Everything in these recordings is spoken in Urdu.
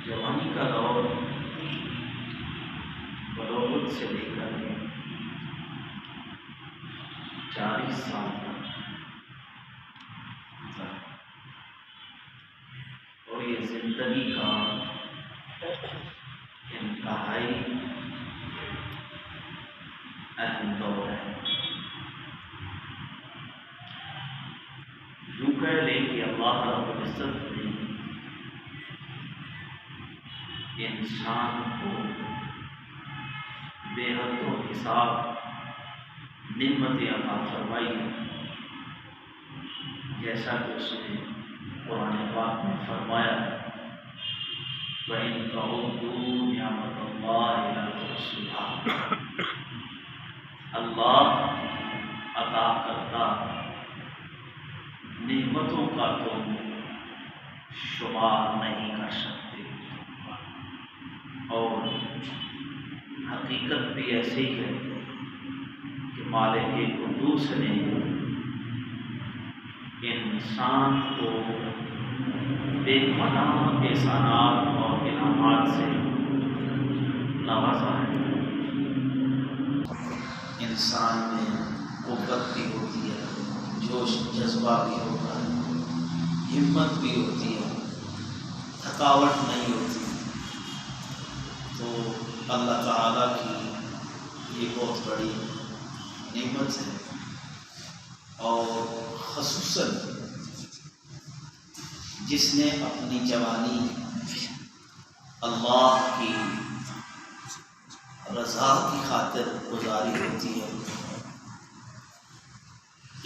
جوانی کا دور بلوغت سے لے کر 40 سال تک، اور یہ زندگی کا انتہائی اہم دور ہے۔ یوں کہہ لیں کہ اللہ رب العزت نے انسان کو بے حد و حساب نعمتیں عطا فرمائی ہیں، جیسا کہ اس نے قرآن پاک میں فرمایا، وَإِن تَعُدُّوا نِعْمَتَ اللَّهِ لَا تُحْصُوهَا۔ اللہ عطا کرتا نعمتوں کا تم شمار نہیں کر سکتے، اور حقیقت بھی ایسی ہے کہ مالک قدوس نے انسان کو بے پناہ احسانات اور انعامات سے نوازا ہے۔ انسان میں قوت بھی ہوتی ہے، جوش جذبہ بھی ہوتا ہے، ہمت بھی ہوتی ہے، تھکاوٹ نہیں ہوتی۔ تو اللہ تعالیٰ کی یہ بہت بڑی نعمت ہے، اور خصوصاً جس نے اپنی جوانی اللہ کی رضا کی خاطر گزاری ہوتی ہے۔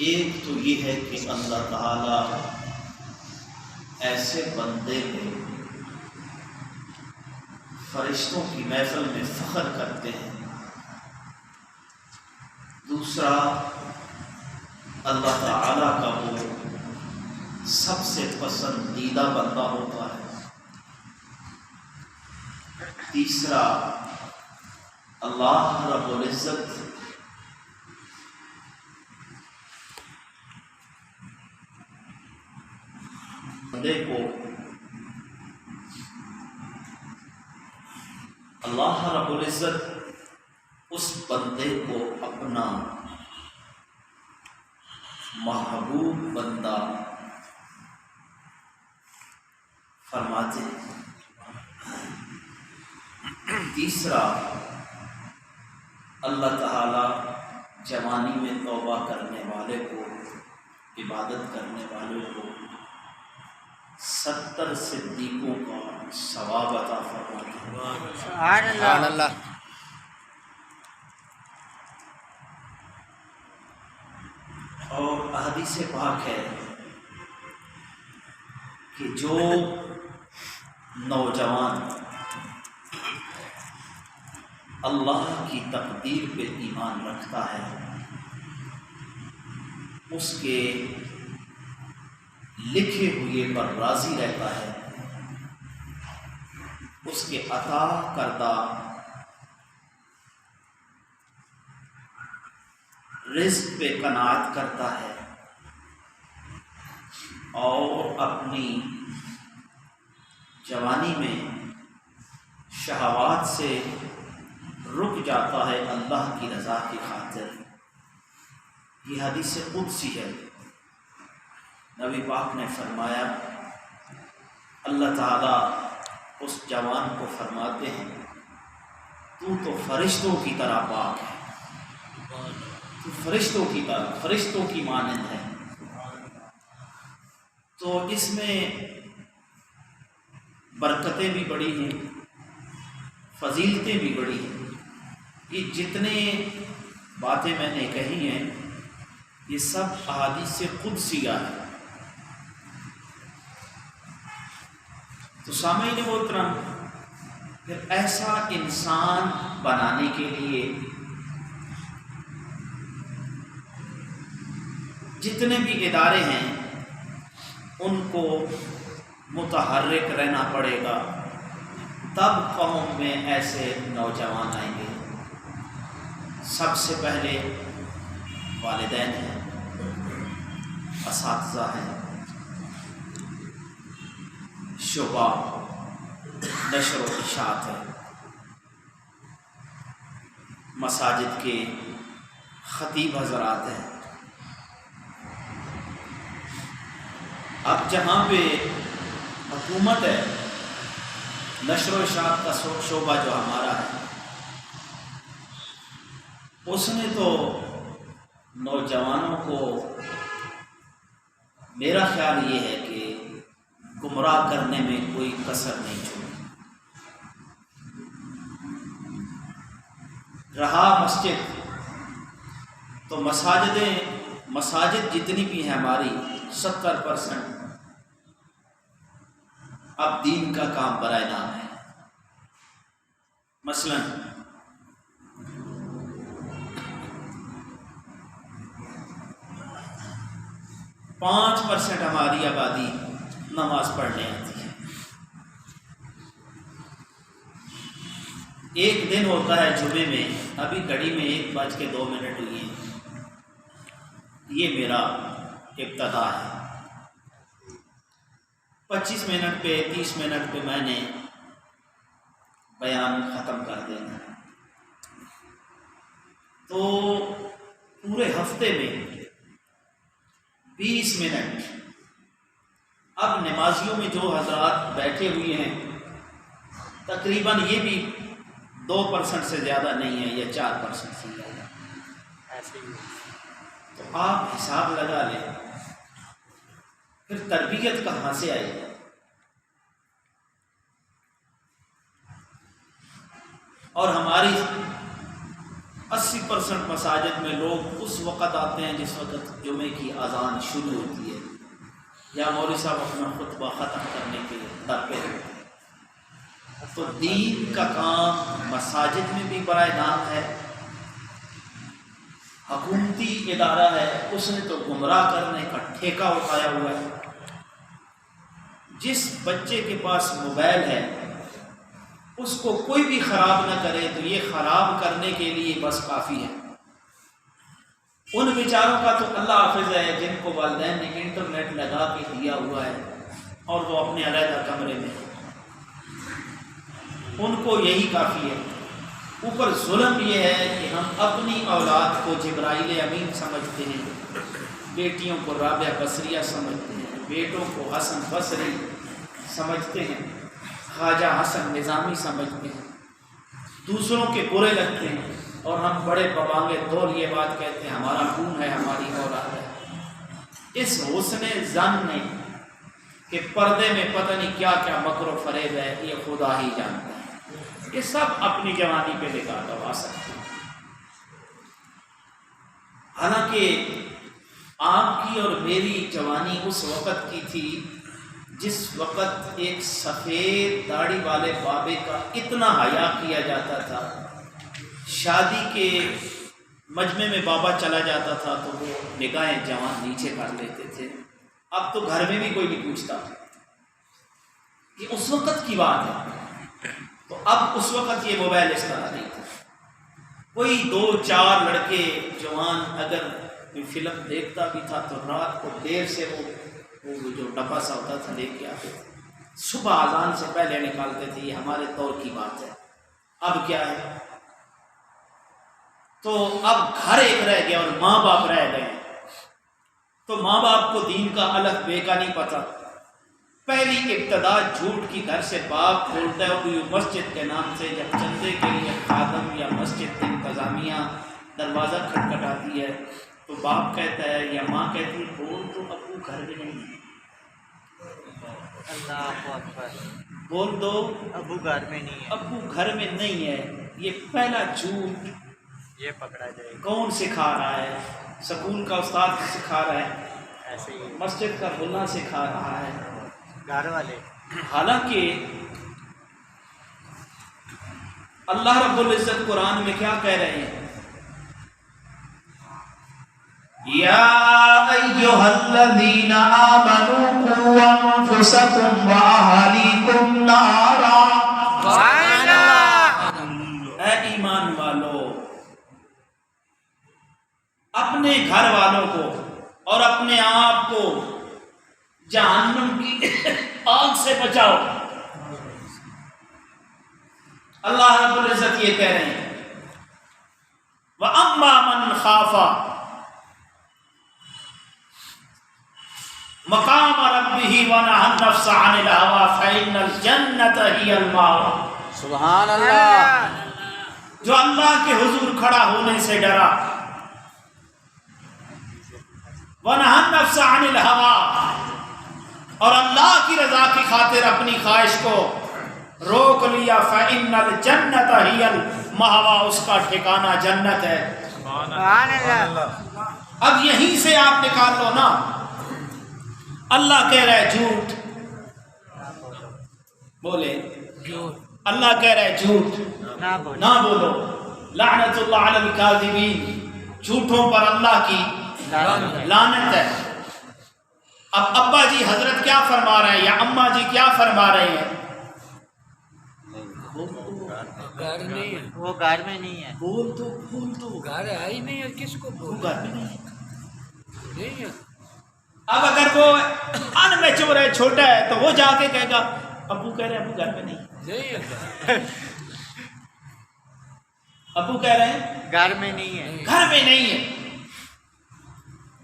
ایک تو یہ ہے کہ اللہ تعالیٰ ایسے بندے کو فرشتوں کی محفل میں فخر کرتے ہیں، دوسرا اللہ تعالیٰ کا وہ سب سے پسندیدہ بندہ ہوتا ہے، تیسرا اللہ رب العزت بندے کو اللہ رب العزت اس بندے کو اپنا محبوب بندہ فرماتے ہیں۔ تیسرا اللہ تعالیٰ جوانی میں توبہ کرنے والے کو، عبادت کرنے والے کو 70 صدیقوں کا ثواب عطا فرماتے ہیں۔ سبحان اللہ۔ اور احادیث پاک ہے کہ جو نوجوان اللہ کی تقدیر پہ ایمان رکھتا ہے، اس کے لکھے ہوئے پر راضی رہتا ہے، اس کے عطا کردہ رزق پہ قناعت کرتا ہے، اور اپنی جوانی میں شہوات سے رک جاتا ہے اللہ کی رضا کی خاطر۔ یہ حدیث قدسی ہے، نبی پاک نے فرمایا، اللہ تعالیٰ اس جوان کو فرماتے ہیں، تو فرشتوں کی طرح پاک ہے، تو فرشتوں کی طرح، فرشتوں کی مانند ہے۔ تو اس میں برکتیں بھی بڑی ہیں، فضیلتیں بھی بڑی ہیں۔ یہ جتنے باتیں میں نے کہی ہیں یہ سب احادیث قدسیہ ہے۔ تو سامعین محترم، پھر ایسا انسان بنانے کے لیے جتنے بھی ادارے ہیں ان کو متحرک رہنا پڑے گا، تب قوم میں ایسے نوجوان آئیں گے۔ سب سے پہلے والدین ہیں، اساتذہ ہیں، شعبہ نشر و اشاعت ہے، مساجد کے خطیب حضرات ہیں۔ اب جہاں پہ حکومت ہے، نشر و اشاعت کا شعبہ جو ہمارا ہے، اس نے تو نوجوانوں کو میرا خیال یہ ہے کہ گمراہ کرنے میں کوئی کسر نہیں چھوڑی۔ رہا مسجد، تو مساجد جتنی بھی ہیں ہماری 70% اب دین کا کام برائے نام ہے۔ مثلا 5% ہماری آبادی نماز پڑھنے آتی ہے۔ ایک دن ہوتا ہے جمعے میں، ابھی گھڑی میں 1:02 ہوئی ہیں، یہ میرا ابتدا ہے۔ 25 منٹ پہ 30 منٹ پہ میں نے بیان ختم کر دینا ہے، تو پورے ہفتے میں 20 منٹ اب نمازیوں میں جو حضرات بیٹھے ہوئے ہیں تقریباً یہ بھی 2% سے زیادہ نہیں ہے یا 4% سے زیادہ، ایسے ہی۔ تو آپ حساب لگا لیں، پھر تربیت کہاں سے آئی؟ اور ہماری 80% مساجد میں لوگ اس وقت آتے ہیں جس وقت جمعے کی اذان شروع ہوتی ہے، یا مولوی صاحب اپنا خطبہ ختم کرنے کے در پہ ہوتے ہیں۔ تو دین کا کام مساجد میں بھی برائے نام ہے، حکومتی ادارہ ہے، اس نے تو گمراہ کرنے کا ٹھیکہ اٹھایا ہوا ہے۔ جس بچے کے پاس موبائل ہے اس کو کوئی بھی خراب نہ کرے تو یہ خراب کرنے کے لیے بس کافی ہے۔ ان بیچاروں کا تو اللہ حافظ ہے جن کو والدین نے انٹرنیٹ لگا کے دیا ہوا ہے اور وہ اپنے علیحدہ کمرے میں، ان کو یہی کافی ہے۔ اوپر ظلم یہ ہے کہ ہم اپنی اولاد کو جبرائیل امین سمجھتے ہیں، بیٹیوں کو رابعہ بصریہ سمجھتے ہیں، بیٹوں کو حسن بصری سمجھتے ہیں، خواجہ حسن نظامی سمجھتے ہیں، دوسروں کے برے لگتے ہیں، اور ہم بڑے ببانگے دول یہ بات کہتے ہیں ہمارا خون ہے، ہماری اولاد ہے۔ اس حسن ظن نے کہ پردے میں پتہ نہیں کیا کیا مکر و فریب ہے، یہ خدا ہی جانتا ہے۔ یہ سب اپنی جوانی پہ لگا دوا سکتے ہیں۔ حالانکہ آپ کی اور میری جوانی اس وقت کی تھی جس وقت ایک سفید داڑھی والے بابے کا اتنا حیا کیا جاتا تھا، شادی کے مجمع میں بابا چلا جاتا تھا تو وہ نگاہیں جوان نیچے کر لیتے تھے۔ اب تو گھر میں بھی کوئی نہیں پوچھتا، یہ اس وقت کی بات ہے۔ تو اب اس وقت یہ موبائل اس طرح نہیں تھا، کوئی 2-4 لڑکے جوان اگر کوئی فلم دیکھتا بھی تھا تو رات کو دیر سے وہ جو ڈبہ سا ہوتا تھا لے کے آتے تھے، صبح اذان سے پہلے نکالتے تھے۔ یہ ہمارے دور کی بات ہے۔ اب کیا ہے، تو اب گھر ایک رہ گیا اور ماں باپ رہ گئے، تو ماں باپ کو دین کا الگ بے کا نہیں پتہ۔ پہلی ابتدا جھوٹ کی گھر سے باپ بولتا ہے کوئی مسجد کے نام سے، جب چندے کے لیے خادم یا مسجد کی انتظامیہ دروازہ کھٹکھٹاتی ہے تو باپ کہتا ہے یا ماں کہتی ہے بول تو ابو گھر میں نہیں ہے، اللہ اکبر، بول دو ابو گھر میں نہیں ہے، ابو گھر میں نہیں ہے۔ یہ پہلا جھوٹ یہ پکڑا جائے۔ کون سکھا رہا ہے؟ سکول کا استاد سکھا رہا ہے، ایسے ہی مسجد کا ملا سکھا رہا ہے، گھر والے۔ حالانکہ اللہ رب العزت قرآن میں کیا کہہ رہے ہیں؟ یا ایھا الذین آمنوا قوا انفسکم واہلیکم نارا، اے ایمان والو اپنے گھر والوں کو اور اپنے آپ کو جہنم کی آگ سے بچاؤ. اللہ رب العزت یہ کہہ رہے ہیں وَأَمَّا مَنْ خَافَ مَقَامَ رَبِّهِ وَنَهَى النَّفْسَ عَنِ الْهَوَىٰ فَإِنَّ الْجَنَّةَ هِيَ الْمَأْوَىٰ. سبحان اللہ. جو اللہ کے حضور کھڑا ہونے سے ڈرا, وَنَهَى النَّفْسَ عَنِ الْهَوَىٰ, اور اللہ کی رضا کی خاطر اپنی خواہش کو روک لیا, فَإِنَّ الْجَنَّةَ هِيَ الْمَأْوَىٰ, اس کا ٹھکانہ جنت ہے. سبحان اللہ. اب یہیں سے آپ نکال لو نا, اللہ کہہ رہا ہے جھوٹ, بولے اللہ کہہ رہا ہے جھوٹ نہ بولو. لعنت اللہ علی الکاذبین, جھوٹوں پر اللہ کی لعنت ہے. اب ابا جی حضرت کیا فرما رہے ہیں یا اماں جی کیا فرما رہے ہیں؟ وہ گھر میں نہیں ہے. بول تو گھر ہے ہی نہیں ہے, کس کو بول گھر میں نہیں ہے. ہے. اب اگر وہ ان میچور ہے, چھوٹا ہے, تو وہ جا کے کہے گا ابو کہہ رہے ہیں ابو گھر میں نہیں. ابو کہہ رہے ہیں گھر میں نہیں ہے. گھر میں نہیں ہے.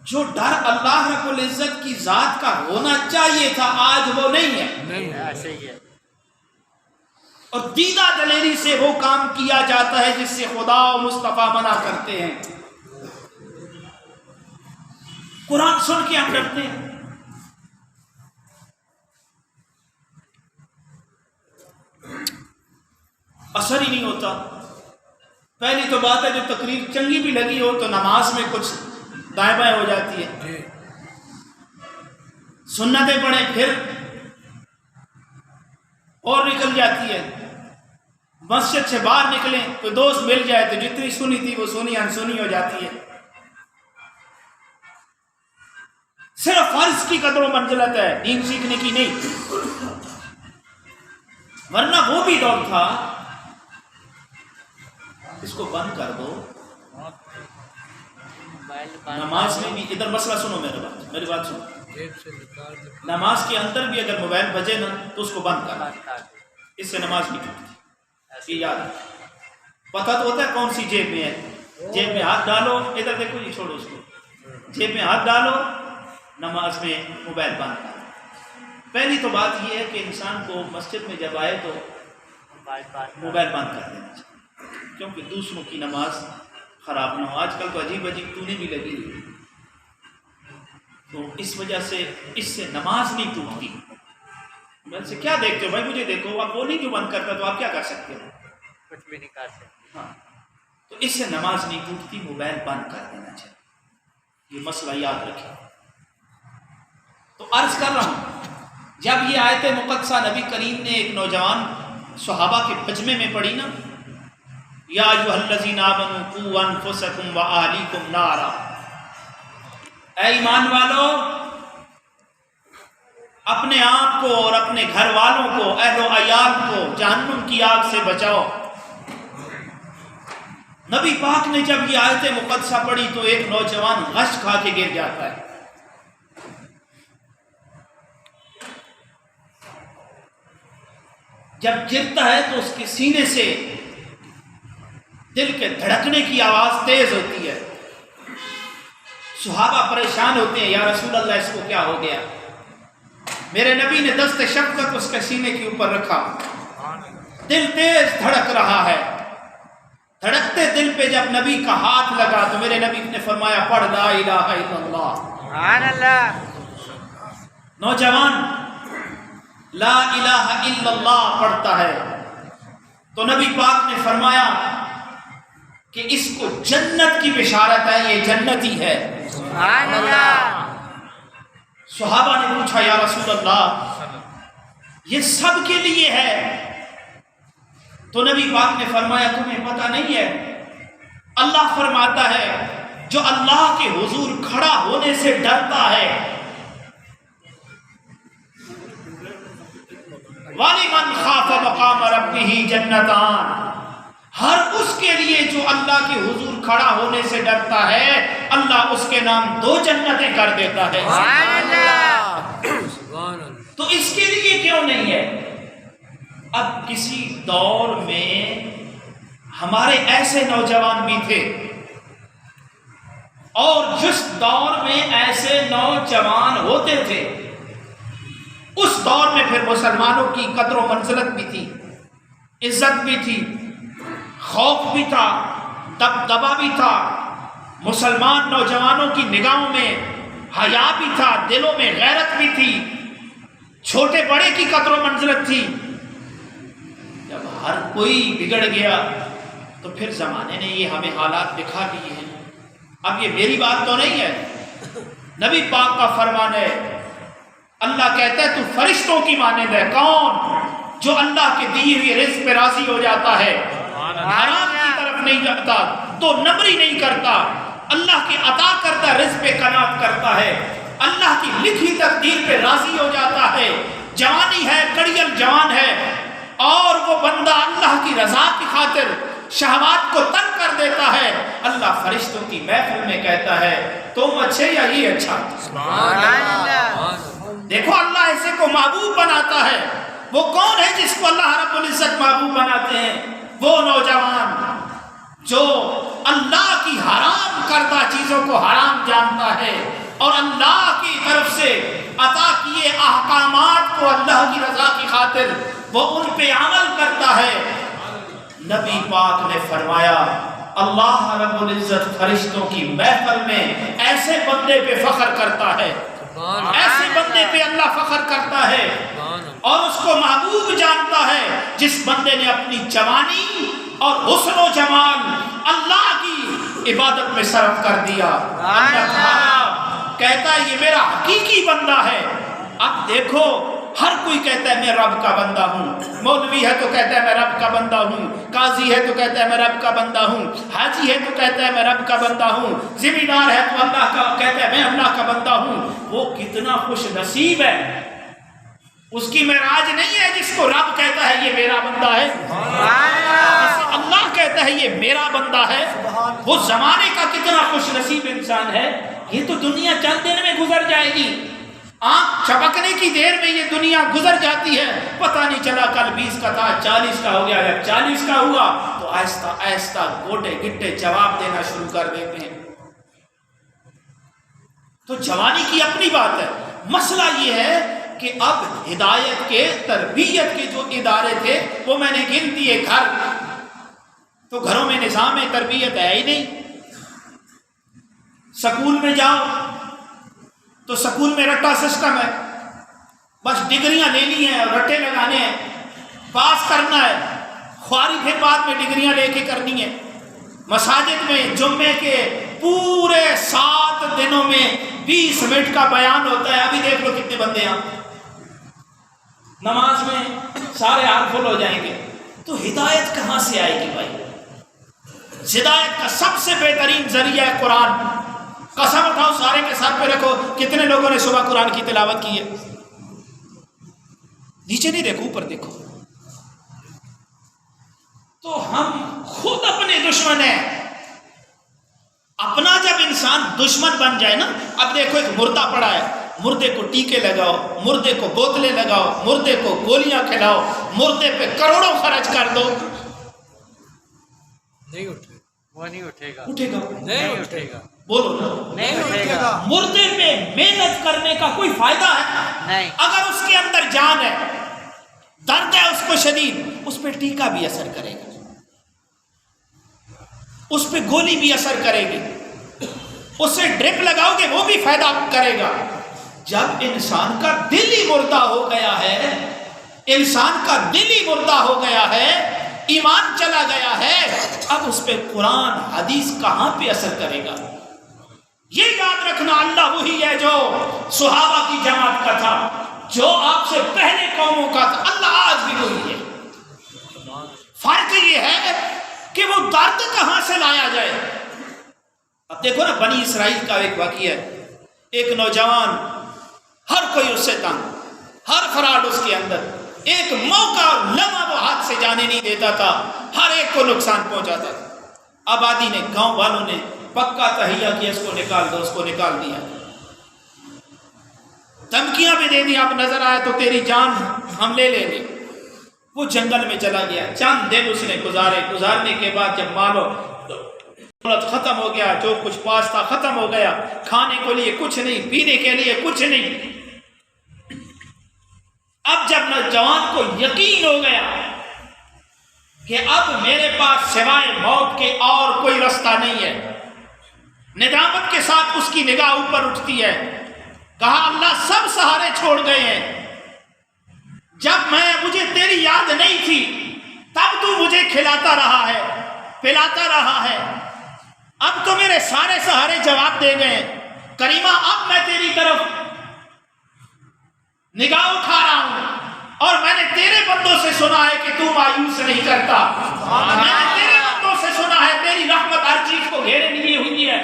جو ڈر اللہ رب العزت کی ذات کا ہونا چاہیے تھا آج وہ نہیں ہے. ایسے ہی ہے. اور دیدہ دلیری سے وہ کام کیا جاتا ہے جس سے خدا و مصطفیٰ منع کرتے ہیں. قرآن سن کے ہم ڈرتے ہیں. اثر ہی نہیں ہوتا. پہلی تو بات ہے جو تقریر چنگی بھی لگی ہو تو نماز میں کچھ دائیں بائیں ہو جاتی ہے, سنتیں پڑھیں پھر اور نکل جاتی ہے. مسجد سے باہر نکلیں تو دوست مل جائے تو جتنی سنی تھی وہ سنی انسنی ہو جاتی ہے. صرف فرض کی قدر و منزلت ہے, دین سیکھنے کی نہیں. ورنہ وہ بھی دور تھا, اس کو بند کر دو. نماز میں بھی ادھر مسئلہ سنو, میری بات سنو. نماز کے اندر بھی اگر موبائل بجے نا تو اس کو بند کر, اس سے نماز نہیں ٹوٹتی. یہ یاد ہے. پتہ تو ہوتا ہے کون سی جیب میں ہے. جیب میں ہاتھ ڈالو, ادھر دیکھو یہ چھوڑو اس کو, جیب میں ہاتھ ڈالو, نماز میں موبائل بند کر. پہلی تو بات یہ ہے کہ انسان کو مسجد میں جب آئے تو موبائل بند کر دینا چاہیے, کیونکہ دوسروں کی نماز خراب نہ ہو. آج کل تو عجیب عجیب ٹونیں بھی لگی ہوئی, تو اس وجہ سے اس سے نماز نہیں ٹوٹتی. موبائل سے کیا دیکھتے ہو بھائی, مجھے دیکھو. آپ وہ نہیں جو بند کرتا تو آپ کیا کر سکتے ہو؟ کچھ بھی نہیں کر سکتے. ہاں, تو اس سے نماز نہیں ٹوٹتی, موبائل بند کر دینا چاہیے. یہ مسئلہ یاد رکھیں. تو عرض کر رہا ہوں, جب یہ آیت مقدسہ نبی کریم نے ایک نوجوان صحابہ کے مجمع میں پڑھی نا, یا ایھا الذین آمنوا قوا انفسکم واہلیکم نارا, اے ایمان والو اپنے آپ کو اور اپنے گھر والوں کو, اہل و عیال کو جہنم کی آگ سے بچاؤ. نبی پاک نے جب یہ آیت مقدسہ پڑھی تو ایک نوجوان غش کھا کے گر جاتا ہے. جب گرتا ہے تو اس کے سینے سے دل کے دھڑکنے کی آواز تیز ہوتی ہے. صحابہ پریشان ہوتے ہیں, یا رسول اللہ اس کو کیا ہو گیا؟ میرے نبی نے دست شفقت اس کے سینے کے اوپر رکھا. دل تیز دھڑک رہا ہے. دھڑکتے دل پہ جب نبی کا ہاتھ لگا تو میرے نبی نے فرمایا پڑھ لا الہ الا اللہ. سبحان اللہ. نوجوان لا الہ الا اللہ پڑھتا ہے تو نبی پاک نے فرمایا کہ اس کو جنت کی بشارت ہے, یہ جنتی ہے. سبحان اللہ. صحابہ نے پوچھا یا رسول اللہ یہ سب کے لیے ہے؟ تو نبی پاک نے فرمایا تمہیں پتہ نہیں ہے, اللہ فرماتا ہے جو اللہ کے حضور کھڑا ہونے سے ڈرتا ہے, وَلِمَنْ خَافَ مَقَامَ رَبِّهِ جَنَّتَانِ, ہر اس کے لیے جو اللہ کے حضور کھڑا ہونے سے ڈرتا ہے اللہ اس کے نام 2 جنتیں کر دیتا ہے. سبحان اللہ. تو اس کے لیے کیوں نہیں ہے؟ اب کسی دور میں ہمارے ایسے نوجوان بھی تھے، اور جس دور میں ایسے نوجوان ہوتے تھے اس دور میں پھر مسلمانوں کی قدر و منزلت بھی تھی، عزت بھی تھی، خوف بھی تھا، دبدبا بھی تھا، مسلمان نوجوانوں کی نگاہوں میں حیا بھی تھا، دلوں میں غیرت بھی تھی، چھوٹے بڑے کی قدر و منزلت تھی۔ جب ہر کوئی بگڑ گیا تو پھر زمانے نے یہ ہمیں حالات دکھا دیے ہیں۔ اب یہ میری بات تو نہیں ہے، نبی پاک کا فرمان ہے۔ اللہ کہتا ہے تو فرشتوں کی مانند ہے۔ کون؟ جو اللہ کے دیے ہوئے رزق پہ راضی ہو جاتا ہے، حرام کی طرف نہیں جاتا، تو نمری نہیں کرتا، اللہ کے عطا کرتا رزق پہ قناعت کرتا ہے، اللہ کی لکھی تقدیر پہ راضی ہو جاتا ہے۔ جوانی ہے، کڑیل جوان ہے، اور وہ بندہ اللہ کی رضا کی خاطر شہوات کو ترک کر دیتا ہے، اللہ فرشتوں کی محفل میں کہتا ہے تم اچھے یا یہ اچھا۔ دیکھو اللہ ایسے کو محبوب بناتا ہے۔ وہ کون ہے جس کو اللہ رب العزت محبوب بناتے ہیں؟ وہ نوجوان جو اللہ کی حرام کردہ چیزوں کو حرام جانتا ہے اور اللہ کی طرف سے عطا کیے احکامات کو اللہ کی رضا کی خاطر وہ ان پہ عمل کرتا ہے۔ نبی پاک نے فرمایا اللہ رب العزت فرشتوں کی محفل میں ایسے بندے پہ فخر کرتا ہے، ایسے بندے پہ اللہ فخر کرتا ہے اور اس کو محبوب جانتا ہے جس بندے نے اپنی جوانی اور حسن و جمال اللہ کی عبادت میں صرف کر دیا۔ اللہ تعالیٰ کہتا ہے یہ میرا حقیقی بندہ ہے۔ اب دیکھو ہر کوئی کہتا ہے میں رب کا بندہ ہوں، مولوی ہے تو کہتا ہے میں رب کا بندہ ہوں، قاضی ہے تو کہتا ہے میں رب کا بندہ ہوں، حاجی ہے تو کہتا ہے میں رب کا بندہ ہوں، ذمہ دار ہے تو اللہ کا کہتا ہے میں اللہ کا بندہ ہوں۔ وہ کتنا خوش نصیب ہے، اس کی معراج نہیں ہے جس کو رب کہتا ہے یہ میرا بندہ ہے، اللہ کہتا ہے یہ میرا بندہ ہے۔ وہ زمانے کا کتنا خوش نصیب انسان ہے۔ یہ تو دنیا چند دن میں گزر جائے گی، آنکھ چپکنے کی دیر میں یہ دنیا گزر جاتی ہے، پتہ نہیں چلا کل 20 کا تھا 40 کا ہو گیا، جب 40 کا ہوا تو آہستہ آہستہ گوٹے گٹے جواب دینا شروع کر دیتے ہیں۔ تو جوانی کی اپنی بات ہے۔ مسئلہ یہ ہے کہ اب ہدایت کے تربیت کے جو ادارے تھے وہ میں نے گن دیے، گھر تو گھروں میں نظام تربیت ہے ہی نہیں۔ سکول میں جاؤ تو سکول میں رٹا سسٹم ہے، بس ڈگریاں لینی ہیں اور رٹے لگانے ہیں، پاس کرنا ہے، خواری پھر بعد میں ڈگریاں لے کے کرنی ہے۔ مساجد میں جمعے کے پورے 7 دنوں میں 20 منٹ کا بیان ہوتا ہے، ابھی دیکھ لو کتنے بندے ہیں، نماز میں سارے ہاتھ فل ہو جائیں گے۔ تو ہدایت کہاں سے آئے گی بھائی؟ ہدایت کا سب سے بہترین ذریعہ ہے قرآن۔ قسم اٹھاؤ سارے کے ساتھ پہ رکھو کتنے لوگوں نے صبح قرآن کی تلاوت کی ہے؟ نیچے نہیں دیکھو، اوپر دیکھو۔ تو ہم خود اپنے دشمن ہیں۔ اپنا جب انسان دشمن بن جائے نا، اب دیکھو ایک مردہ پڑا ہے، مردے کو ٹیکے لگاؤ، مردے کو بوتلیں لگاؤ، مردے کو گولیاں کھلاؤ، مردے پہ کروڑوں خرچ کر دو، نہیں اٹھے، وہ نہیں اٹھے گا، اٹھے گا؟ نہیں اٹھے گا، بولو نا، نہیں اٹھے گا۔ مردے پہ محنت کرنے کا کوئی فائدہ ہے؟ نہیں۔ اگر اس کے اندر جان ہے، درد ہے اس کو شدید، اس پہ ٹیکا بھی اثر کرے گا، اس پہ گولی بھی اثر کرے گی، اس سے ڈرپ لگاؤ گے وہ بھی فائدہ کرے گا۔ جب انسان کا دل ہی مردہ ہو گیا ہے، انسان کا دل ہی مردہ ہو گیا ہے، ایمان چلا گیا ہے، اب اس پہ قرآن حدیث کہاں پہ اثر کرے گا؟ یہ یاد رکھنا، اللہ وہی ہے جو صحابہ کی جماعت کا تھا، جو آپ سے پہلے قوموں کا تھا، اللہ آج بھی وہی ہے۔ فرق یہ ہے کہ وہ درد کہاں سے لایا جائے۔ اب دیکھو نا بنی اسرائیل کا ایک واقعہ ہے، ایک نوجوان، ہر کوئی اس سے تنگ، ہر فراڈ اس کے اندر، ایک موقع اور لمحہ وہ ہاتھ سے جانے نہیں دیتا تھا، ہر ایک کو نقصان پہنچاتا تھا۔ آبادی نے، گاؤں والوں نے پکا تہیہ کیا، اس کو نکال دو، اس کو نکال دیا۔ دھمکیاں بھی دے دی، اب نظر آیا تو تیری جان ہم لے لیں گے۔ وہ جنگل میں چلا گیا، چند دن اس نے گزارنے کے بعد جب مالو دولت ختم ہو گیا، جو کچھ پاس تھا ختم ہو گیا، کھانے کے لیے کچھ نہیں، پینے کے لیے کچھ نہیں۔ اب جب نوجوان کو یقین ہو گیا کہ اب میرے پاس سوائے موت کے اور کوئی راستہ نہیں ہے، ندامت کے ساتھ اس کی نگاہ اوپر اٹھتی ہے، کہا اللہ سب سہارے چھوڑ گئے ہیں، جب مجھے تیری یاد نہیں تھی تب تو مجھے کھلاتا رہا ہے، پلاتا رہا ہے، اب تو میرے سارے سہارے جواب دے گئے، کریمہ اب میں تیری طرف نگاہ اٹھا رہا ہوں، اور میں نے تیرے بندوں سے سنا ہے کہ تو مایوس نہیں کرتا، میں نے تیرے بندوں سے سنا ہے تیری رحمت ہر چیز کو گھیرے لیے ہوئی ہے،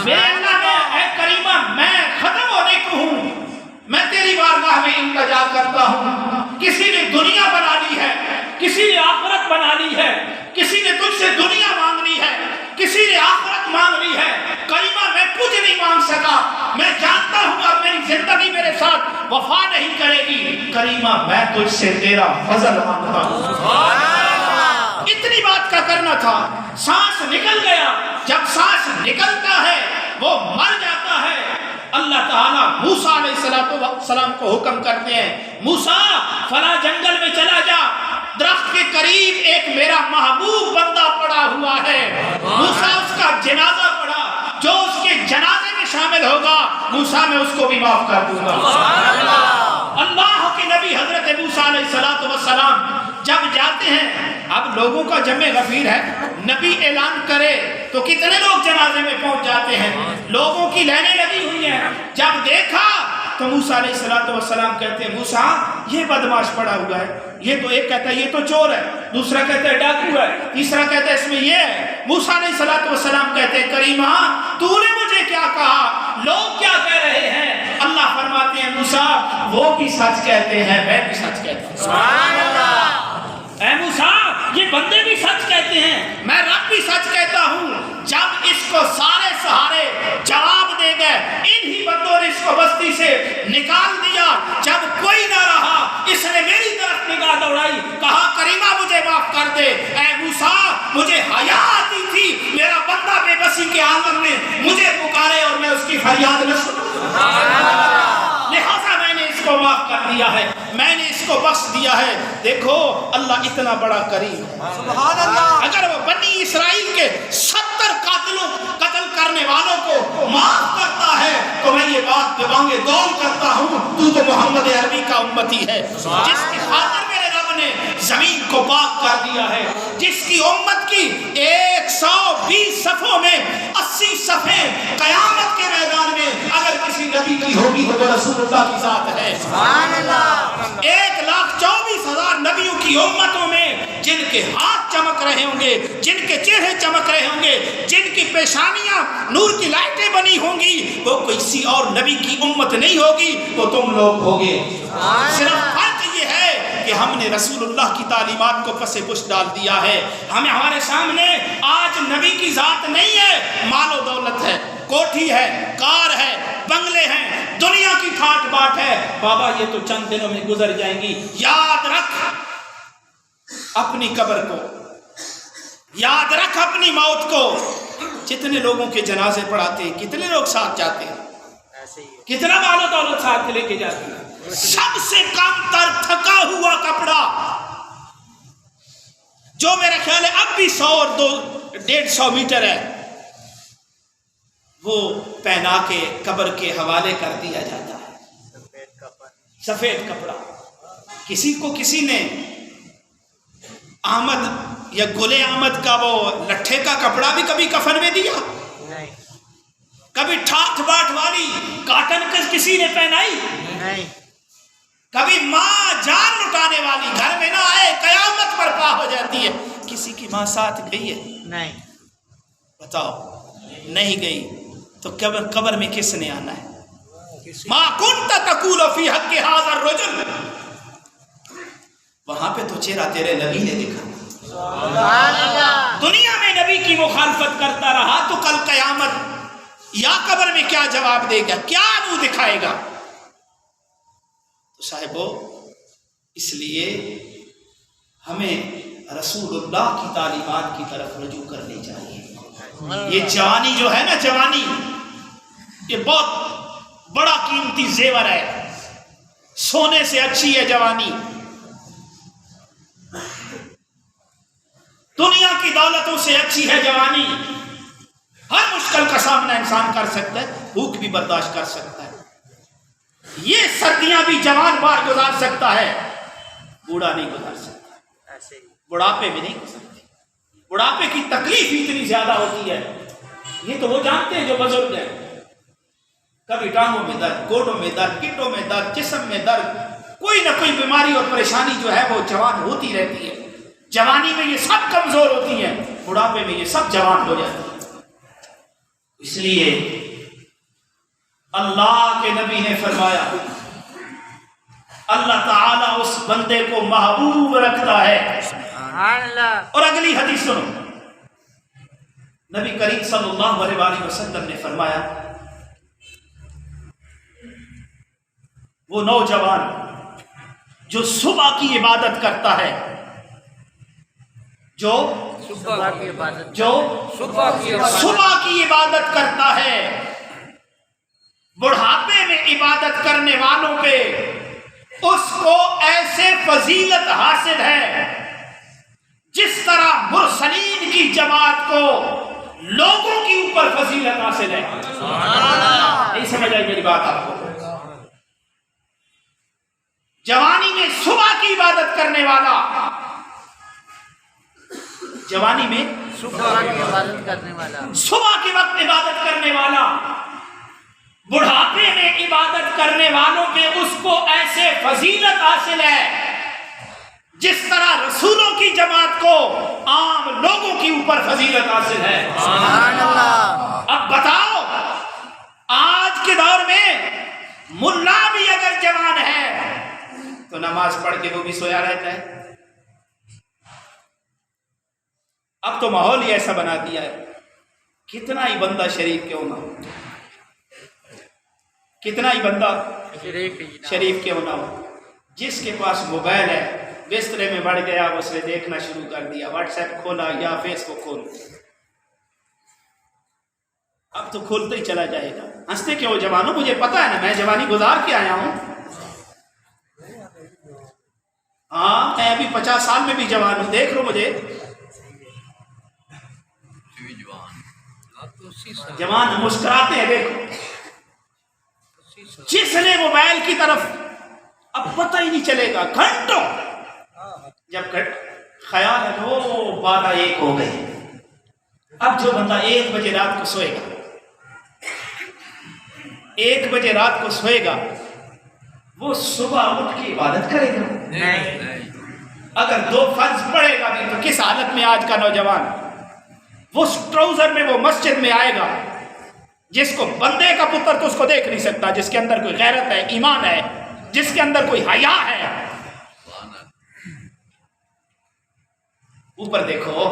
میرے اللہ نے اے کریمہ میں ختم ہونے کو ہوں، میں تیری بارگاہ میں التجا کرتا ہوں، کسی نے دنیا بنا لی ہے، کسی نے آخرت بنا لی ہے، کسی نے تجھ سے دنیا مانگ لی ہے، کسی نے آخرت مانگ لی ہے، کریمہ میں کچھ نہیں مانگ سکا، میں جانتا ہوں اب میری زندگی میرے ساتھ وفا نہیں کرے گی، کریمہ میں تجھ سے تیرا فضل مانگتا ہوں۔ اتنی بات کا کرنا تھا، سانس نکل گیا، جب سانس نکلتا ہے وہ مر جاتا ہے، اللہ تعالیٰ موسیٰ علیہ السلام کو حکم کرتے ہیں، موسیٰ فلاں جنگل میں چلا جا، درخت کے قریب ایک میرا محبوب بندہ پڑا ہوا ہے، موسیٰ اس کا جنازہ پڑھا، جو اس کے جنازے میں شامل ہوگا موسیٰ میں اس کو بھی معاف کر دوں گا۔ اللہ کے نبی حضرت موسیٰ علیہ السلام جب جاتے ہیں، اب لوگوں کا جمع غفیر ہے، نبی اعلان کرے تو کتنے لوگ جنازے میں پہنچ جاتے ہیں، لوگوں کی لائنیں لگی ہوئی ہیں، جب دیکھا تو موسیٰ علیہ السلام کہتے ہیں موسیٰ یہ بدماش پڑا ہوا ہے، یہ تو ایک کہتا ہے یہ تو چور ہے، دوسرا کہتا ہے ڈاکو ہے، تیسرا کہتا ہے اس میں یہ ہے، موسیٰ علیہ السلام کہتے ہیں کریمہ تو نے مجھے کیا کہا، لوگ کیا کہہ رہے ہیں، اللہ فرماتے ہیں موسیٰ وہ بھی سچ کہتے ہیں میں بھی سچ کہتا ہوں، سبحان اللہ، اے موسیٰ یہ بندے بھی سچ کہتے ہیں میں رب بھی سچ کہتا ہوں۔ جب اس کو سارے سہارے جواب دے گئے، انہی بندوں نے اس کو بستی سے نکال دیا، جب کوئی نہ رہا اس نے میری طرف نگاہ دوڑائی، کہا کریمہ مجھے معاف کر دے، اے موسیٰ مجھے حیا آتی تھی میرا بندہ بے بسی کے عالم میں مجھے پکارے اور میں اس کی فریاد نہ سنوں، لہٰذا میں نے اس کو معاف کر دیا ہے، میں نے اس کو بخش دیا ہے۔ دیکھو اللہ اتنا بڑا کریم ہے، سبحان اللہ، اگر وہ بنی اسرائیل کے 70 قتل کرنے والوں کو معاف کرتا ہے تو میں یہ بات بانگے دول کرتا ہوں تو محمد عربی کا امتی ہے، جس کی خاطر میرے رب نے زمین کو پاک کر دیا ہے، جس کی امت کی 120 صفوں میں 80 صفیں قیامت کے میدان میں اگر کسی نبی کی ہوگی تو وہ رسول اللہ کی ذات ہے، سبحان اللہ۔ 1,24,000 نبیوں کی امتوں میں جن کے ہاتھ چمک رہے ہوں گے، جن کے چہرے چمک رہے ہوں گے، جن کی پیشانیاں نور کی لائٹیں بنی ہوں گی، وہ کسی اور نبی کی امت نہیں ہوگی، وہ تم لوگ ہوگے۔ صرف فرق یہ ہے کہ ہم نے رسول اللہ کی تعلیمات کو پس پش ڈال دیا ہے، ہمارے سامنے آج نبی کی ذات نہیں ہے، مال و دولت ہے، کوٹھی ہے، کار ہے، بنگلے ہیں، دنیا کی ٹھاٹ باٹ ہے، بابا یہ تو چند دنوں میں گزر جائیں گی، یاد رکھ اپنی قبر کو، یاد رکھ اپنی موت کو۔ جتنے لوگوں کے جنازے پڑھاتے ہیں کتنے لوگ ساتھ جاتے ہیں، کتنا مال و دولت ساتھ لے کے جاتے ہیں، سب سے کم تر تھکا ہوا کپڑا جو میرے خیال ہے اب بھی 100 اور 150 میٹر ہے وہ پہنا کے قبر کے حوالے کر دیا جاتا ہے، سفید کپڑا۔ کسی کو کسی نے احمد یا گلے احمد کا وہ لٹھے کا کپڑا بھی کبھی کفن میں دیا، کبھی ٹھاٹ باٹ والی کاٹن کسی نے پہنائی، کبھی ماں جان لٹانے والی گھر میں نہ آئے قیامت برپا ہو جاتی ہے، کسی کی ماں ساتھ گئی ہے؟ نہیں، بتاؤ نہیں گئی تو قبر میں کس نے آنا ہے؟ ما کنت تقول فی حق ھذا الرجل، وہاں پہ تو چہرہ تیرے نبی نے دکھا، دنیا میں نبی کی مخالفت کرتا رہا تو کل قیامت یا قبر میں کیا جواب دے گا، کیا منہ دکھائے گا؟ تو صاحبو اس لیے ہمیں رسول اللہ کی تعلیمات کی طرف رجوع کرنی چاہیے. یہ جوانی جو ہے نا، جوانی یہ بہت بڑا قیمتی زیور ہے، سونے سے اچھی ہے جوانی. دنیا کی دولتوں سے اچھی ہے جوانی. ہر مشکل کا سامنا انسان کر سکتا ہے، بھوک بھی برداشت کر سکتا ہے. یہ سردیاں بھی جوان بار گزار سکتا ہے، بوڑھا نہیں گزار سکتا. بڑھاپے میں نہیں گزرتی. بڑھاپے کی تکلیف اتنی زیادہ ہوتی ہے، یہ تو وہ جانتے ہیں جو بزرگ ہیں. کبھی ٹانگوں میں درد، گوڈوں میں درد، گٹوں میں درد، جسم میں درد، کوئی نہ کوئی بیماری اور پریشانی جو ہے وہ جوان ہوتی رہتی ہے. جوانی میں یہ سب کمزور ہوتی ہیں، بڑھاپے میں یہ سب جوان ہو جاتی ہیں. اس لیے اللہ کے نبی نے فرمایا اللہ تعالیٰ اس بندے کو محبوب رکھتا ہے. اور اگلی حدیث سنو، نبی کریم صلی اللہ علیہ وسلم نے فرمایا وہ نوجوان جو صبح کی عبادت کرتا ہے، جو صبح کی عبادت کرتا ہے، بڑھاپے میں عبادت کرنے والوں پہ اس کو ایسے فضیلت حاصل ہے جس طرح مرسلین کی جماعت کو لوگوں کے اوپر فضیلت حاصل ہے. نہیں سمجھ آئی میری بات آپ کو؟ جوانی میں صبح کی عبادت کرنے والا، جوانی میں صبح کے وقت عبادت کرنے والا، بڑھاپے میں عبادت کرنے والوں پہ اس کو ایسے فضیلت حاصل ہے جس طرح رسولوں کی جماعت کو عام لوگوں کے اوپر فضیلت حاصل ہے. سبحان اللہ. اب بتاؤ آج کے دور میں ملا بھی اگر جوان ہے تو نماز پڑھ کے وہ بھی سویا رہتا ہے. اب تو ماحول ہی ایسا بنا دیا ہے، کتنا ہی بندہ شریف کیوں نہ ہو، کتنا ہی بندہ شریف کیوں نہ ہو، جس کے پاس موبائل ہے بسترے میں بڑھ گیا، اس نے دیکھنا شروع کر دیا، واٹس ایپ کھولا یا فیس بک کھول، اب تو کھولتے ہی چلا جائے گا. ہنستے کیوں جوانوں؟ مجھے پتا ہے نا، میں جوانی گزار کے آیا ہوں. ہاں میں ابھی 50 سال میں بھی جوان ہوں، دیکھ لو مجھے جوان مسکراتے ہیں. دیکھو جس نے موبائل کی طرف اب پتہ ہی نہیں چلے گا گھنٹوں، جب خیال ہے وہ 12-1 ہو گئے. اب جو بندہ 1 بجے رات کو سوئے گا، 1 بجے رات کو سوئے گا، وہ صبح اٹھ کے عبادت کرے گا؟ نہیں. اگر 2 فرض پڑھے گا بھی تو کس حالت میں آج کا نوجوان وہ ٹراؤزر میں وہ مسجد میں آئے گا جس کو بندے کا پتر تو اس کو دیکھ نہیں سکتا، جس کے اندر کوئی غیرت ہے، ایمان ہے، جس کے اندر کوئی حیا ہے. اوپر دیکھو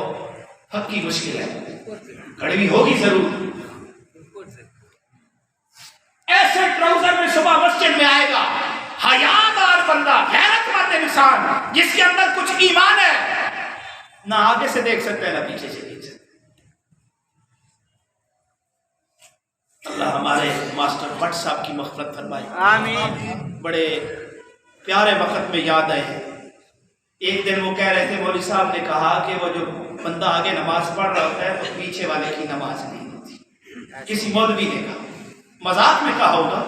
حق کی مشکل ہے، کڑوی ہوگی ضرور. ایسے ٹراؤزر میں صبح مسجد میں آئے گا، حیادار بندہ، غیرت مند انسان، جس کے اندر کچھ ایمان ہے، نہ آگے سے دیکھ سکتا ہے نہ پیچھے سے دیکھ سکتا. اللہ ہمارے ماسٹر بٹ صاحب کی مغفرت فرمائے. آمین. بڑے پیارے وقت میں یاد آئے. ایک دن وہ کہہ رہے تھے، مولوی صاحب نے کہا کہ وہ جو بندہ آگے نماز پڑھ رہا ہوتا ہے وہ پیچھے والے کی نماز نہیں ہوتی. کسی مولوی نے کہا، مذاق میں کہا ہوگا،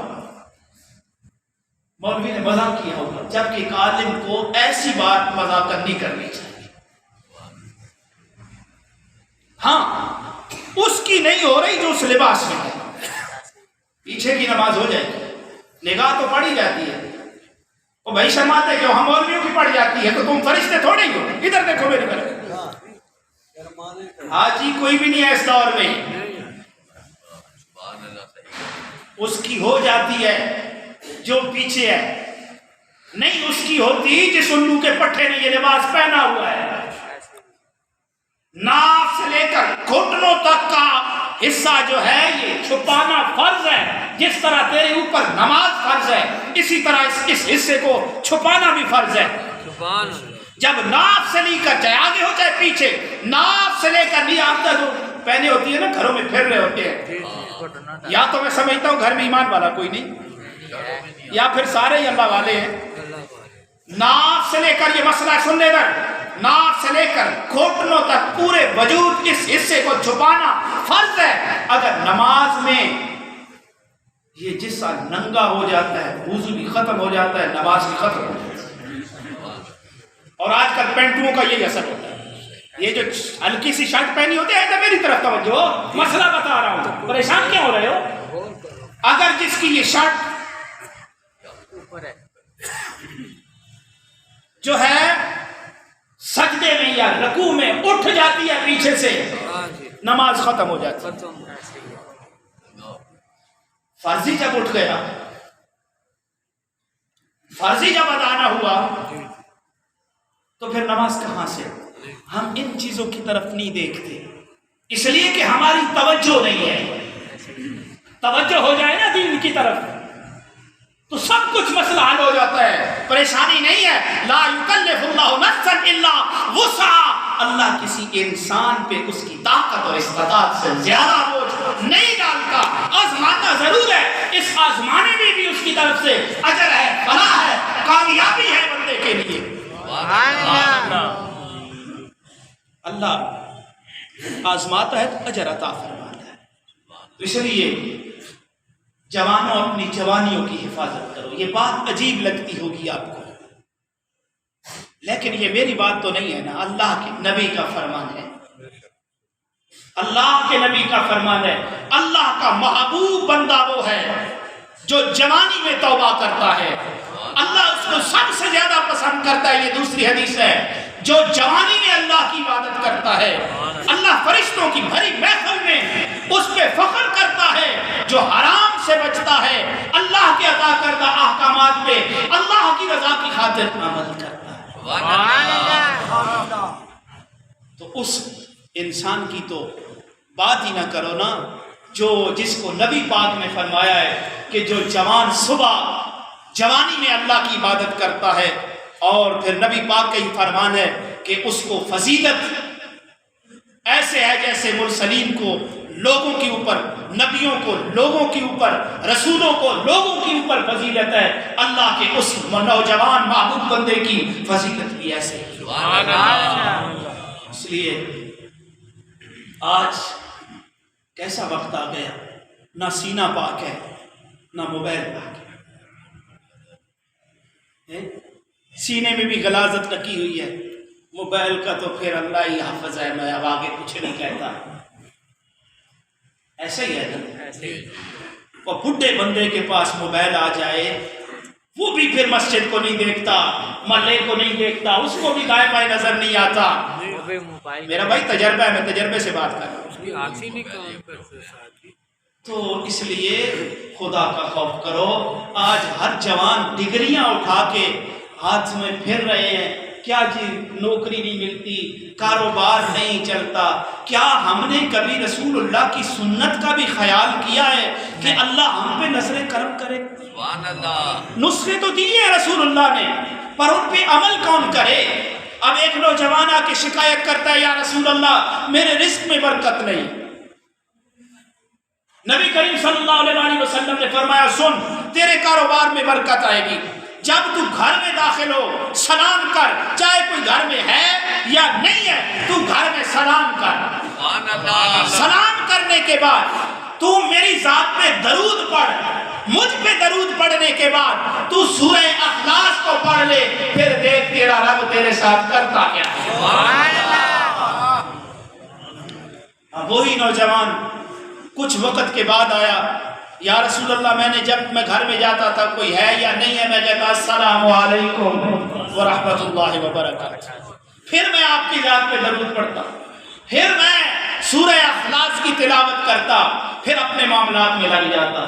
مولوی نے مذاق کیا ہوگا، جبکہ ایک عالم کو ایسی بات مذاق نہیں کرنی چاہیے. ہاں اس کی نہیں ہو رہی جو اس لباس میں ہے، پیچھے کی نماز ہو جائے گی، نگاہ تو پڑی جاتی ہے. وہ بھائی شرماتے کہ ہم مولویوں کی پڑ جاتی ہے تو تم فرشتے تھوڑے ہی ہو. ادھر دیکھو میری طرف، حاجی کوئی بھی نہیں ہے اس دور میں. اس کی ہو جاتی ہے جو پیچھے ہے، نہیں اس کی ہوتی جس الو کے پٹھے نے یہ لباس پہنا ہوا ہے. ناف سے لے کر گھٹنوں تک کا حصہ جو ہے یہ چھپانا فرض ہے. جس طرح تیرے اوپر نماز فرض ہے اسی طرح اس حصے کو چھپانا بھی فرض ہے. سبحان اللہ. جب ناف سے لے کر چاہے آگے ہو چاہے پیچھے، ناف سے لے کر نہیں آتا جو پہنے ہوتی ہے نا گھروں میں پھر رہے ہوتے ہیں، یا تو میں سمجھتا ہوں گھر میں ایمان والا کوئی نہیں، یا پھر سارے ہی اللہ والے ہیں. ناف سے لے کر یہ مسئلہ سن لے کر ناف سے لے کر گھٹنوں تک پورے وجود اس حصے کو چھپانا فرض ہے. اگر نماز میں یہ جسا ننگا ہو جاتا ہے وضو بھی ختم ہو جاتا ہے، نماز بھی ختم ہو جاتا ہے. اور آج کل پینٹوں کا یہی اثر ہوتا ہے، یہ جو ہلکی سی شرٹ پہنی ہوتی ہے تو میری طرف توجہ، مسئلہ بتا رہا ہوں، پریشان کیوں ہو رہے ہو؟ اگر جس کی یہ شرٹ جو ہے سجدے میں یا رکوع میں اٹھ جاتی ہے پیچھے سے، نماز ختم ہو جاتی ہے. فرضی جب اٹھ گیا، فرضی جب ادا نہ ہوا تو پھر نماز کہاں سے؟ ہم ان چیزوں کی طرف نہیں دیکھتے، اس لیے کہ ہماری توجہ نہیں ہے. توجہ ہو جائے نا دین کی طرف تو سب کچھ مسئلہ حل ہو جاتا ہے، پریشانی نہیں ہے. لا یکلف اللہ نفسا الا وسعها، اللہ کسی انسان پہ اس کی طاقت اور استطاعت سے زیادہ بوجھ نہیں ڈالتا. آزماتا ضرور ہے، اس آزمانے میں بھی اس کی طرف سے اجر ہے، فلاح ہے، کامیابی ہے بندے کے لیے. اللہ آزماتا ہے تو اجر عطا فرماتا ہے. اس لیے جوانوں اپنی جوانیوں کی حفاظت کرو. یہ بات عجیب لگتی ہوگی آپ کو، لیکن یہ میری بات تو نہیں ہے نا، اللہ کے نبی کا فرمان ہے. اللہ کے نبی کا فرمان ہے. اللہ کا محبوب بندہ وہ ہے جو جوانی میں توبہ کرتا ہے، اللہ اس کو سب سے زیادہ پسند کرتا ہے. یہ دوسری حدیث ہے، جو جوانی میں اللہ کی عبادت کرتا ہے اللہ فرشتوں کی بھری محفل میں اس پہ فخر کرتا ہے. جو حرام سے بچتا ہے، اللہ کے عطا کردہ احکامات پہ اللہ کی رضا کی خاطر عمل کرتا ہے. تو اس انسان کی تو بات ہی نہ کرو نا، جس کو نبی پاک نے فرمایا ہے کہ جو جوان صبح جوانی میں اللہ کی عبادت کرتا ہے، اور پھر نبی پاک کا ہی فرمان ہے کہ اس کو فضیلت ایسے ہے جیسے مرسلین کو لوگوں کے اوپر، نبیوں کو لوگوں کے اوپر، رسولوں کو لوگوں کے اوپر فضیلت ہے، اللہ کے اس نوجوان محبوب بندے کی فضیلت بھی ایسے ہے. اس لیے آج کیسا وقت آ گیا، نہ سینہ پاک ہے نہ موبائل پاک ہے. سینے میں بھی غلاظت رکھی ہوئی ہے، موبائل کا تو پھر اللہ ہی حافظ ہے، میں اب آگے کچھ نہیں کہتا. ایسا ہی ہے نا. اور بڈھے بندے کے پاس موبائل آ جائے وہ بھی پھر مسجد کو نہیں دیکھتا، محلے کو نہیں دیکھتا، اس کو بھی دائیں بائیں نظر نہیں آتا. میرا بھائی تجربہ ہے، میں تجربے سے بات کر رہا ہوں. تو اس لیے خدا کا خوف کرو. آج ہر جوان ڈگریاں اٹھا کے ہاتھ میں پھر رہے ہیں، کیا جی نوکری نہیں ملتی، کاروبار نہیں چلتا. کیا ہم نے کبھی رسول اللہ کی سنت کا بھی خیال کیا ہے کہ اللہ ہم پہ نظر کرم کرے؟ نسخے تو دیے ہیں رسول اللہ نے، پر ان پہ عمل کون کرے؟ اب ایک نوجوان آ کے شکایت کرتا ہے، یا رسول اللہ میرے رزق میں برکت نہیں. نبی کریم صلی اللہ علیہ وسلم نے فرمایا، سن تیرے کاروبار میں برکت آئے گی، جب تو گھر میں داخل ہو سلام کر، چاہے کوئی گھر میں ہے یا نہیں ہے، تو گھر میں سلام کر. سلام کرنے کے بعد تو میری ذات پہ درود پڑھ، مجھ پہ درود پڑھنے کے بعد تو سورہ اخلاص کو پڑھ لے، پھر دیکھ تیرا رب تیرے ساتھ کرتا کیا ہے. وہی نوجوان کچھ وقت کے بعد آیا، یا رسول اللہ جب میں گھر میں جاتا تھا کوئی ہے یا نہیں ہے، میں کہتا السلام علیکم ورحمۃ اللہ وبرکاتہ. پھر میں آپ کی ذات پہ درود پڑھتا، پھر میں سورہ اخلاص کی تلاوت کرتا، پھر اپنے معاملات میں لگ جاتا.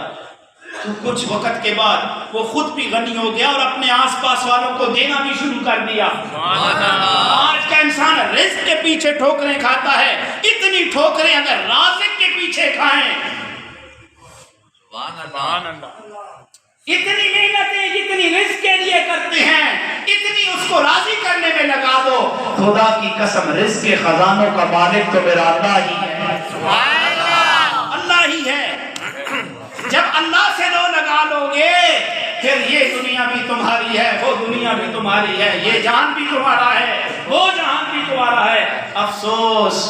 تو کچھ وقت کے بعد وہ خود بھی غنی ہو گیا اور اپنے آس پاس والوں کو دینا بھی شروع کر دیا. آج کا انسان رزق کے پیچھے ٹھوکریں کھاتا ہے. اتنی ٹھوکریں اگر رازق کے پیچھے کھائیں سبحان اللہ اتنی محنتیں جتنی رزق کے لیے کرتے ہیں اتنی اس کو راضی کرنے میں لگا دو. خدا کی قسم رزق کے خزانوں کا مالک تو میرا اللہ ہی ہے. اللہ ہی ہے. جب اللہ سے لو لگا لو گے پھر یہ دنیا بھی تمہاری ہے, وہ دنیا بھی تمہاری ہے, یہ جان بھی تمہارا ہے, وہ جہان بھی تمہارا ہے. افسوس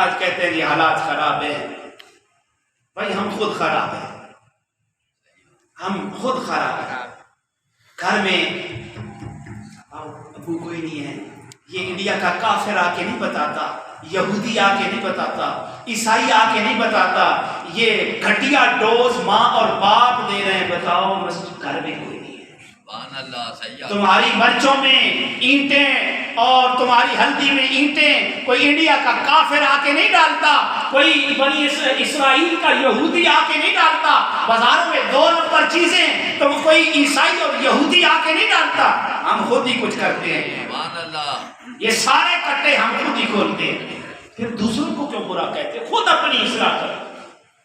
آج کہتے ہیں یہ حالات خراب ہے. بھائی ہم خود خراب ہیں, ہم خود خراب ہیں. گھر میں ابو کوئی نہیں ہے, یہ انڈیا کا کافر آ کے نہیں بتاتا, یہودی آ کے نہیں بتاتا, عیسائی آ کے نہیں بتاتا, یہ گھٹیا ڈوز ماں اور باپ دے رہے ہیں. بتاؤ مسجد گھر میں کوئی نہیں ہے. تمہاری مرچوں میں اینٹیں اور تمہاری ہلدی میں اینٹیں کوئی انڈیا کا کافر آ کے نہیں ڈالتا, کوئی بنی اسرائیل کا یہودی آ کے نہیں ڈالتا. بازاروں میں 2 نمبر چیزیں تو کوئی عیسائی اور یہودی آ کے نہیں ڈالتا, ہم خود ہی کچھ کرتے ہیں. یہ سارے کٹے ہم خود ہی کھولتے ہیں. پھر دوسروں کو کیوں برا کہتے ہیں؟ خود اپنی اصلاح کرو,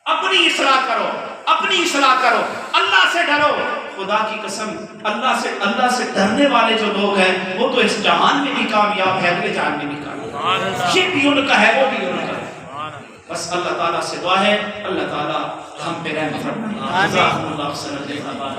اپنی اصلاح کرو, اپنی اصلاح کرو. اللہ سے ڈرو. خدا کی قسم اللہ سے ڈرنے والے جو لوگ ہیں وہ تو اس جہان میں بھی کامیاب ہے, اگلے جہان میں بھی کامیاب. یہ بھی ان کا ہے, وہ بھی ان کا ہے. بس اللہ تعالیٰ سے دعا ہے اللہ تعالیٰ ہم پہ رحم فرمائے.